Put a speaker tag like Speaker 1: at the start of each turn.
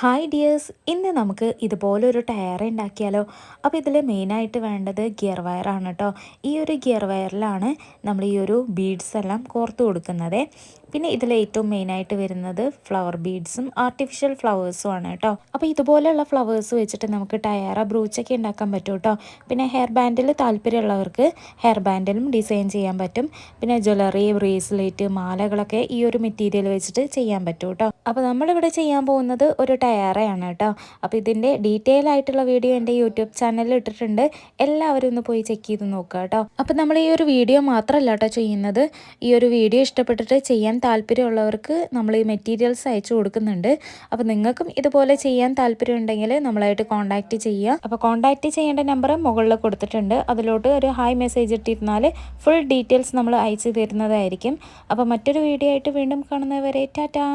Speaker 1: Hi dears, ഇന്ന് നമുക്ക് ഇതുപോലൊരു ടയർ ഉണ്ടാക്കിയാലോ. അപ്പോൾ ഇതിൽ മെയിനായിട്ട് വേണ്ടത് ഗിയർ വയറാണ് കേട്ടോ. ഈ ഒരു ഗിയർ വയറിലാണ് നമ്മൾ ഈ ഒരു ബീഡ്സ് എല്ലാം കോർത്ത് കൊടുക്കുന്നത്. പിന്നെ ഇതിൽ ഏറ്റവും മെയിനായിട്ട് വരുന്നത് ഫ്ലവർ ബീഡ്സും ആർട്ടിഫിഷ്യൽ ഫ്ലവേഴ്സും ആണ് കേട്ടോ. അപ്പോൾ ഇതുപോലെയുള്ള ഫ്ലവേഴ്സ് വെച്ചിട്ട് നമുക്ക് ടയറ ബ്രൂച്ചൊക്കെ ഉണ്ടാക്കാൻ പറ്റും കേട്ടോ. പിന്നെ ഹെയർ ബാൻഡിൽ താല്പര്യമുള്ളവർക്ക് ഹെയർ ബാൻഡിലും ഡിസൈൻ ചെയ്യാൻ പറ്റും. പിന്നെ ജ്വല്ലറി, ബ്രേസ്ലെറ്റ്, മാലകളൊക്കെ ഈ ഒരു മെറ്റീരിയൽ വെച്ചിട്ട് ചെയ്യാൻ പറ്റും കേട്ടോ. അപ്പോൾ നമ്മളിവിടെ ചെയ്യാൻ പോകുന്നത് ഒരു ടയറയാണ് കേട്ടോ. അപ്പോൾ ഇതിൻ്റെ ഡീറ്റെയിൽ ആയിട്ടുള്ള വീഡിയോ എൻ്റെ യൂട്യൂബ് ചാനലിൽ ഇട്ടിട്ടുണ്ട്. എല്ലാവരും ഒന്ന് പോയി ചെക്ക് ചെയ്ത് നോക്കുക കേട്ടോ. അപ്പോൾ നമ്മൾ ഈ ഒരു വീഡിയോ മാത്രമല്ല കേട്ടോ ചെയ്യുന്നത്. ഈ ഒരു വീഡിയോ ഇഷ്ടപ്പെട്ടിട്ട് ചെയ്യാൻ താല്പര്യമുള്ളവർക്ക് നമ്മൾ ഈ മെറ്റീരിയൽസ് അയച്ചു കൊടുക്കുന്നുണ്ട്. അപ്പോൾ നിങ്ങൾക്കും ഇതുപോലെ ചെയ്യാൻ താല്പര്യം ഉണ്ടെങ്കിൽ നമ്മളായിട്ട് കോൺടാക്റ്റ് ചെയ്യുക. അപ്പോൾ കോൺടാക്റ്റ് ചെയ്യേണ്ട നമ്പർ മുകളിൽ കൊടുത്തിട്ടുണ്ട്. അതിലോട്ട് ഒരു ഹായ് മെസ്സേജ് ഇട്ടിരുന്നാൽ ഫുൾ ഡീറ്റെയിൽസ് നമ്മൾ അയച്ചു തരുന്നതായിരിക്കും. അപ്പോൾ മറ്റൊരു വീഡിയോ ആയിട്ട് വീണ്ടും കാണുന്നവരെ ടാറ്റാ.